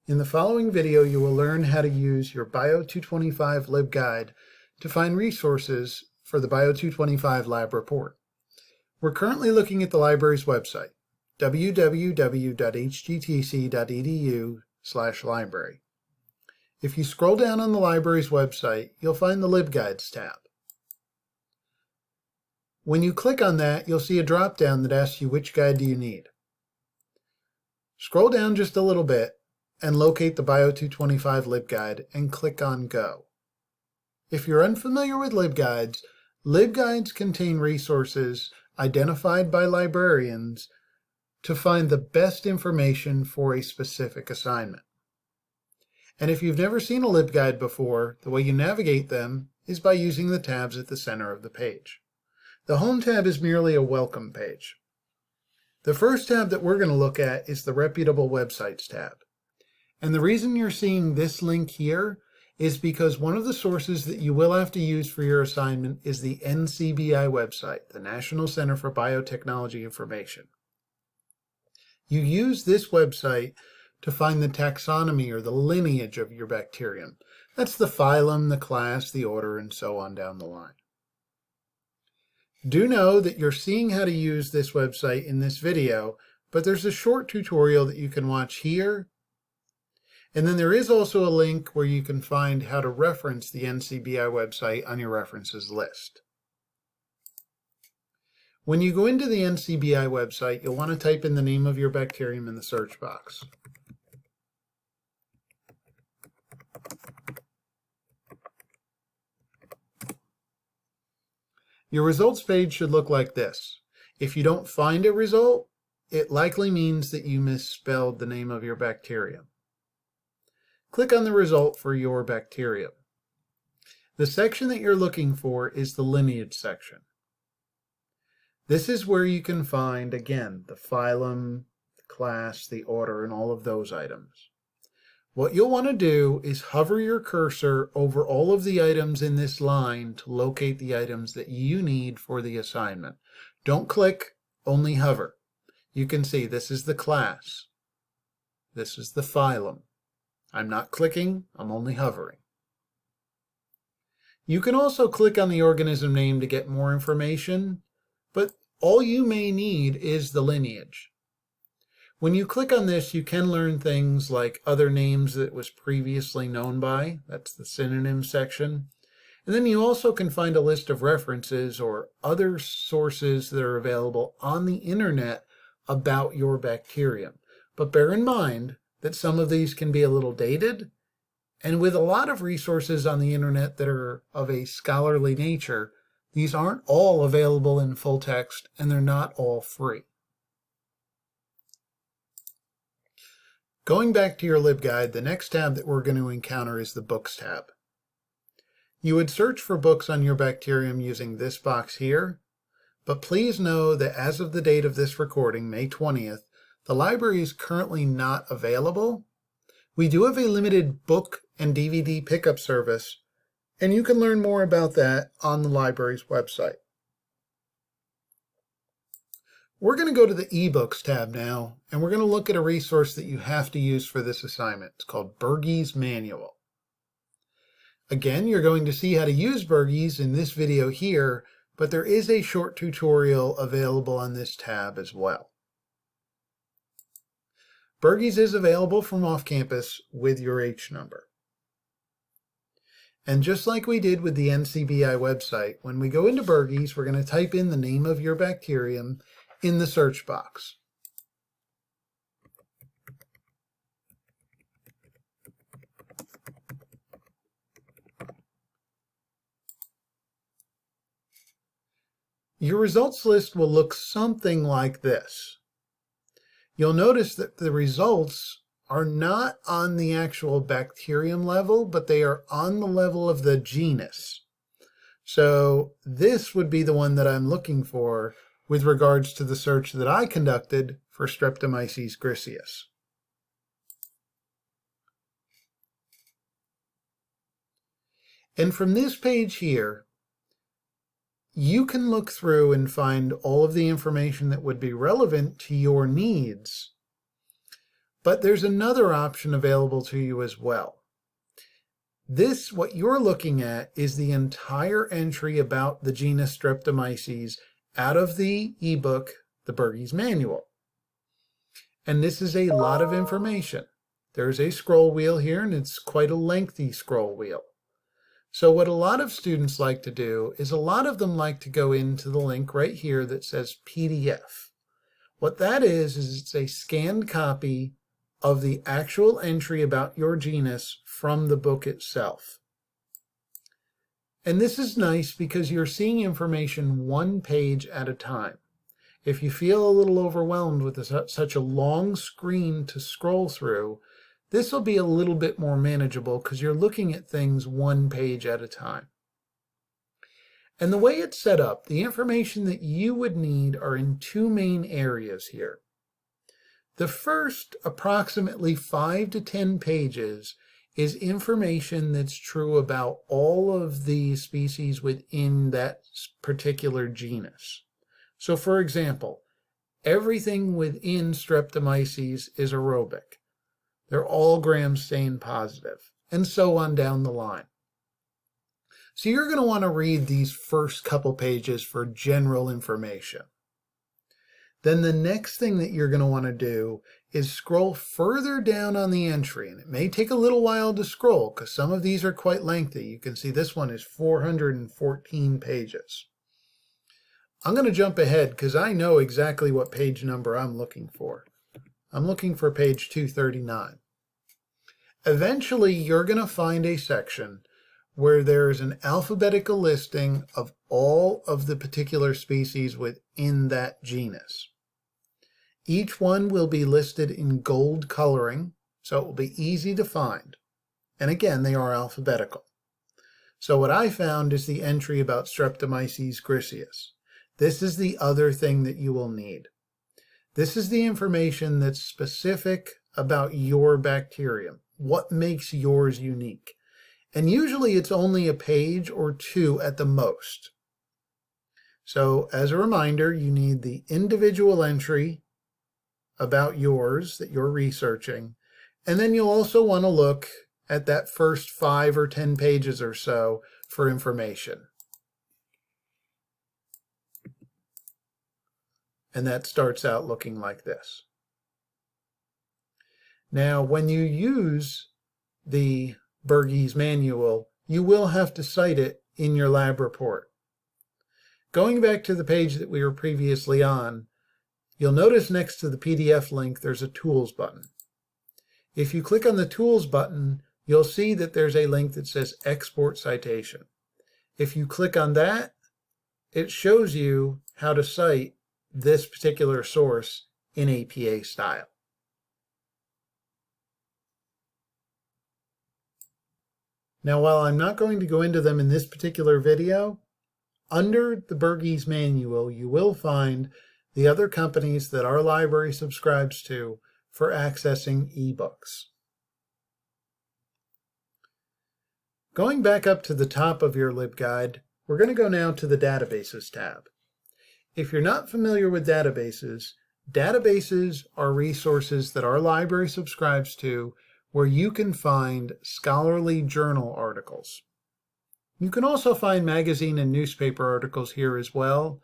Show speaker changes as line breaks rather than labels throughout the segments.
In the following video, you will learn how to use your Bio 225 LibGuide to find resources for the Bio 225 lab report. We're currently looking at the library's website, www.hgtc.edu/library. If you scroll down on the library's website, you'll find the LibGuides tab. When you click on that, you'll see a drop-down that asks you which guide do you need. Scroll down just a little bit and locate the Bio 225 LibGuide and click on Go. If you're unfamiliar with LibGuides, LibGuides contain resources identified by librarians to find the best information for a specific assignment. And if you've never seen a LibGuide before, the way you navigate them is by using the tabs at the center of the page. The Home tab is merely a welcome page. The first tab that we're going to look at is the Reputable Websites tab. And the reason you're seeing this link here is because one of the sources that you will have to use for your assignment is the NCBI website, the National Center for Biotechnology Information. You use this website to find the taxonomy or the lineage of your bacterium. That's the phylum, the class, the order, and so on down the line. Do know that you're seeing how to use this website in this video, but there's a short tutorial that you can watch here. And then there is also a link where you can find how to reference the NCBI website on your references list. When you go into the NCBI website, you'll want to type in the name of your bacterium in the search box. Your results page should look like this. If you don't find a result, it likely means that you misspelled the name of your bacterium. Click on the result for your bacterium. The section that you're looking for is the lineage section. This is where you can find, again, the phylum, the class, the order, and all of those items. What you'll want to do is hover your cursor over all of the items in this line to locate the items that you need for the assignment. Don't click, only hover. You can see this is the class. This is the phylum. I'm not clicking, I'm only hovering. You can also click on the organism name to get more information, but all you may need is the lineage. When you click on this, you can learn things like other names that it was previously known by. That's the synonym section. And then you also can find a list of references or other sources that are available on the internet about your bacterium. But bear in mind that some of these can be a little dated, and with a lot of resources on the internet that are of a scholarly nature, these aren't all available in full text and they're not all free. Going back to your LibGuide, the next tab that we're going to encounter is the Books tab. You would search for books on your bacterium using this box here, but please know that as of the date of this recording, May 20th, the library is currently not available. We do have a limited book and DVD pickup service, and you can learn more about that on the library's website. We're going to go to the eBooks tab now, and we're going to look at a resource that you have to use for this assignment. It's called Bergey's Manual. Again, you're going to see how to use Bergey's in this video here, but there is a short tutorial available on this tab as well. Bergey's is available from off-campus with your H number. And just like we did with the NCBI website, when we go into Bergey's, we're going to type in the name of your bacterium in the search box. Your results list will look something like this. You'll notice that the results are not on the actual bacterium level, but they are on the level of the genus. So this would be the one that I'm looking for with regards to the search that I conducted for Streptomyces griseus. And from this page here, you can look through and find all of the information that would be relevant to your needs. But there's another option available to you as well. This, what you're looking at, is the entire entry about the genus Streptomyces out of the ebook, The Bergey's Manual. And this is a lot of information. There's a scroll wheel here, and it's quite a lengthy scroll wheel. So what a lot of students like to do is a lot of them like to go into the link right here that says PDF. What that is it's a scanned copy of the actual entry about your genus from the book itself. And this is nice because you're seeing information one page at a time. If you feel a little overwhelmed with such a long screen to scroll through, this will be a little bit more manageable because you're looking at things one page at a time. And the way it's set up, the information that you would need are in two main areas here. The first approximately 5 to 10 pages is information that's true about all of the species within that particular genus. So for example, everything within Streptomyces is aerobic. They're all gram-stain positive, and so on down the line. So you're going to want to read these first couple pages for general information. Then the next thing that you're going to want to do is scroll further down on the entry, and it may take a little while to scroll because some of these are quite lengthy. You can see this one is 414 pages. I'm going to jump ahead because I know exactly what page number I'm looking for. I'm looking for page 239. Eventually, you're going to find a section where there is an alphabetical listing of all of the particular species within that genus. Each one will be listed in gold coloring, so it will be easy to find. And again, they are alphabetical. So what I found is the entry about Streptomyces griseus. This is the other thing that you will need. This is the information that's specific about your bacterium. What makes yours unique? And usually it's only a page or two at the most. So as a reminder, you need the individual entry about yours that you're researching. And then you'll also want to look at that first 5 or 10 pages or so for information. And that starts out looking like this. Now, when you use the Bergey's Manual, you will have to cite it in your lab report. Going back to the page that we were previously on, you'll notice next to the PDF link there's a Tools button. If you click on the Tools button, you'll see that there's a link that says Export Citation. If you click on that, it shows you how to cite this particular source in APA style. Now, while I'm not going to go into them in this particular video, under the Bergey's Manual, you will find the other companies that our library subscribes to for accessing ebooks. Going back up to the top of your LibGuide, we're going to go now to the Databases tab. If you're not familiar with databases, databases are resources that our library subscribes to where you can find scholarly journal articles. You can also find magazine and newspaper articles here as well,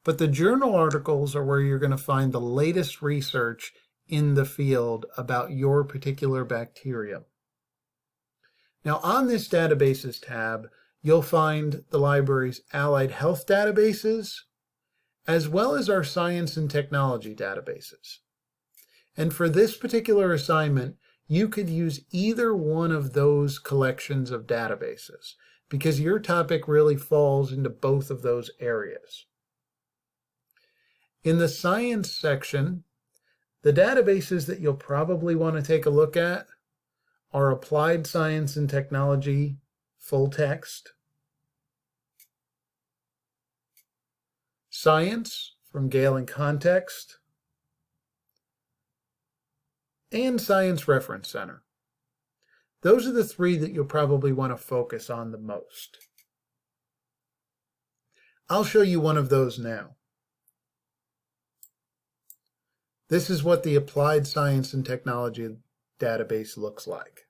but the journal articles are where you're going to find the latest research in the field about your particular bacterium. Now on this Databases tab, you'll find the library's allied health databases, as well as our science and technology databases. And for this particular assignment, you could use either one of those collections of databases because your topic really falls into both of those areas. In the science section, the databases that you'll probably want to take a look at are Applied Science and Technology Full Text, Science from Gale and Context, and Science Reference Center. Those are the three that you'll probably want to focus on the most. I'll show you one of those now. This is what the Applied Science and Technology database looks like.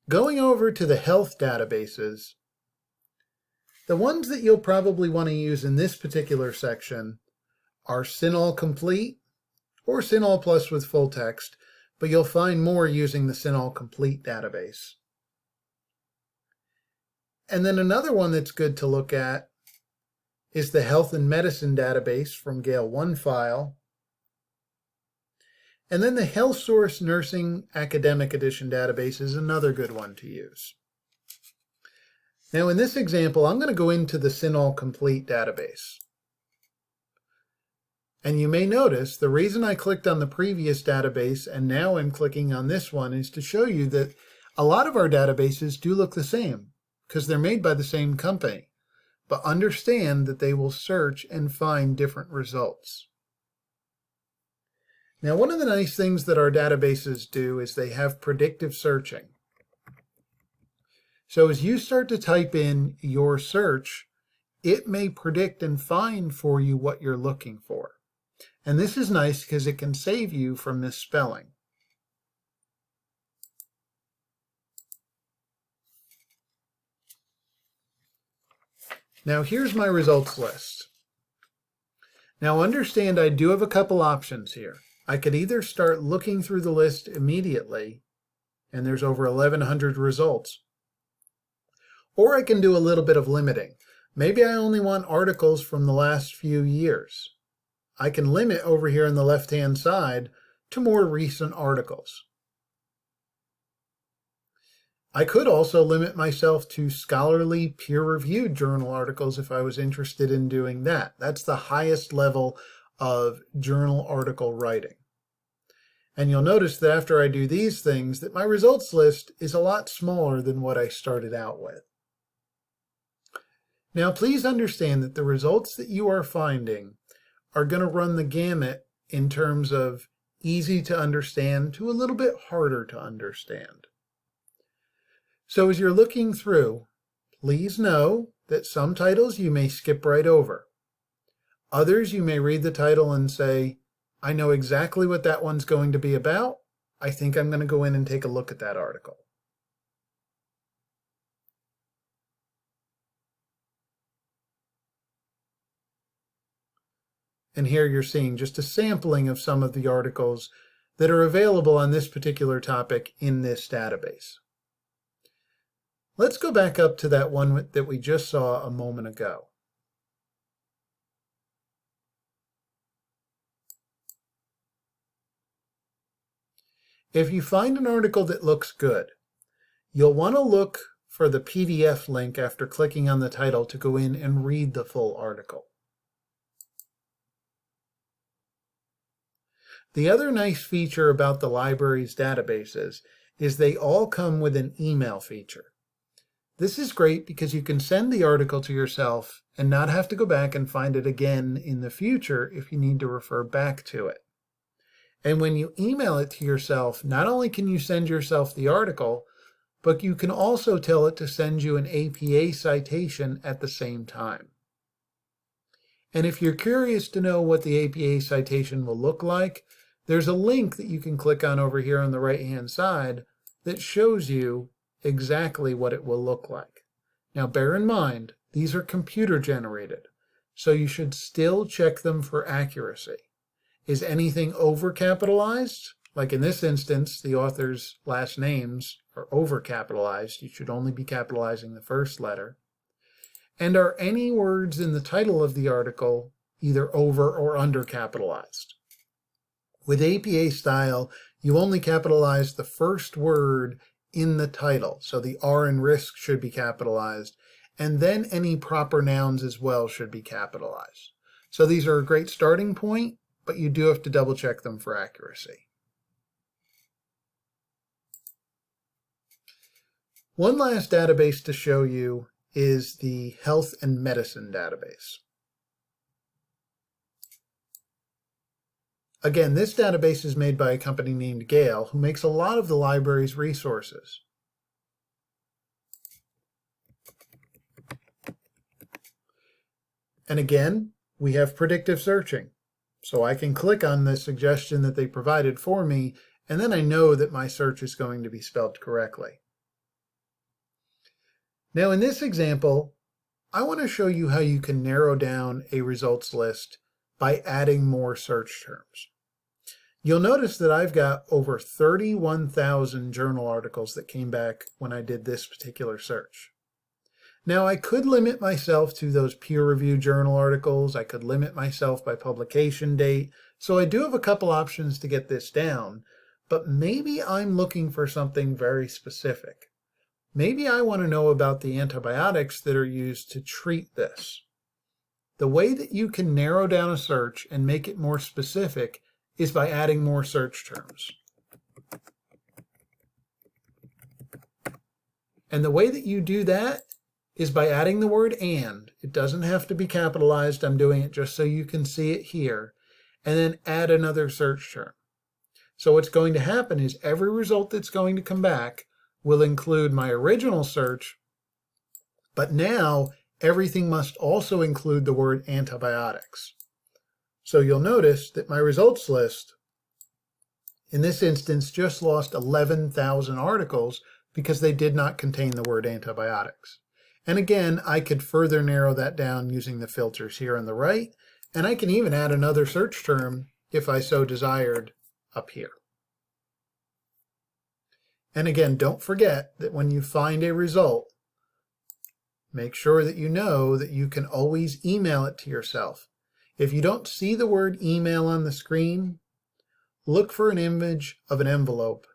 Going over to the health databases, the ones that you'll probably want to use in this particular section are CINAHL Complete or CINAHL Plus with full text, but you'll find more using the CINAHL Complete database. And then another one that's good to look at is the Health and Medicine database from Gale OneFile. And then the Health Source Nursing Academic Edition database is another good one to use. Now in this example, I'm going to go into the CINAHL Complete database. And you may notice the reason I clicked on the previous database and now I'm clicking on this one is to show you that a lot of our databases do look the same because they're made by the same company. But understand that they will search and find different results. Now, one of the nice things that our databases do is they have predictive searching. So as you start to type in your search, it may predict and find for you what you're looking for. And this is nice because it can save you from misspelling. Now here's my results list. Now understand I do have a couple options here. I could either start looking through the list immediately, and there's over 1,100 results, or I can do a little bit of limiting. Maybe I only want articles from the last few years. I can limit over here on the left-hand side to more recent articles. I could also limit myself to scholarly peer-reviewed journal articles if I was interested in doing that. That's the highest level of journal article writing. And you'll notice that after I do these things, that my results list is a lot smaller than what I started out with. Now, please understand that the results that you are finding are going to run the gamut in terms of easy to understand to a little bit harder to understand. So as you're looking through, please know that some titles you may skip right over. Others you may read the title and say, I know exactly what that one's going to be about. I think I'm going to go in and take a look at that article. And here you're seeing just a sampling of some of the articles that are available on this particular topic in this database. Let's go back up to that one that we just saw a moment ago. If you find an article that looks good, you'll want to look for the PDF link after clicking on the title to go in and read the full article. The other nice feature about the library's databases is they all come with an email feature. This is great because you can send the article to yourself and not have to go back and find it again in the future if you need to refer back to it. And when you email it to yourself, not only can you send yourself the article, but you can also tell it to send you an APA citation at the same time. And if you're curious to know what the APA citation will look like, there's a link that you can click on over here on the right-hand side that shows you exactly what it will look like. Now bear in mind, these are computer generated, so you should still check them for accuracy. Is anything overcapitalized? Like in this instance, the author's last names are overcapitalized. You should only be capitalizing the first letter. And are any words in the title of the article either over or undercapitalized? With APA style, you only capitalize the first word in the title. So the R in risk should be capitalized. And then any proper nouns as well should be capitalized. So these are a great starting point, but you do have to double check them for accuracy. One last database to show you is the Health and Medicine database. Again, this database is made by a company named Gale, who makes a lot of the library's resources. And again, we have predictive searching. So I can click on the suggestion that they provided for me, and then I know that my search is going to be spelled correctly. Now in this example, I want to show you how you can narrow down a results list by adding more search terms. You'll notice that I've got over 31,000 journal articles that came back when I did this particular search. Now I could limit myself to those peer-reviewed journal articles. I could limit myself by publication date. So I do have a couple options to get this down, but maybe I'm looking for something very specific. Maybe I want to know about the antibiotics that are used to treat this. The way that you can narrow down a search and make it more specific is by adding more search terms. And the way that you do that is by adding the word "and." It doesn't have to be capitalized. I'm doing it just so you can see it here. And then add another search term. So what's going to happen is every result that's going to come back will include my original search, but now everything must also include the word antibiotics. So you'll notice that my results list, in this instance, just lost 11,000 articles because they did not contain the word antibiotics. And again, I could further narrow that down using the filters here on the right, and I can even add another search term if I so desired up here. And again, don't forget that when you find a result, make sure that you know that you can always email it to yourself. If you don't see the word email on the screen, look for an image of an envelope,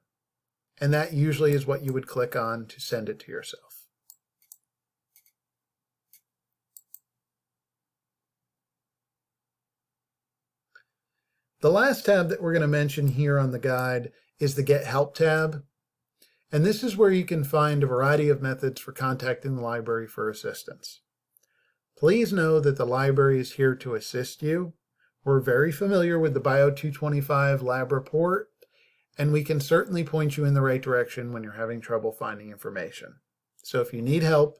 and that usually is what you would click on to send it to yourself. The last tab that we're going to mention here on the guide is the Get Help tab. And this is where you can find a variety of methods for contacting the library for assistance. Please know that the library is here to assist you. We're very familiar with the Bio 225 lab report, and we can certainly point you in the right direction when you're having trouble finding information. So if you need help,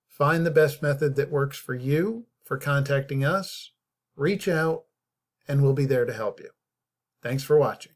find the best method that works for you for contacting us, reach out, and we'll be there to help you. Thanks for watching.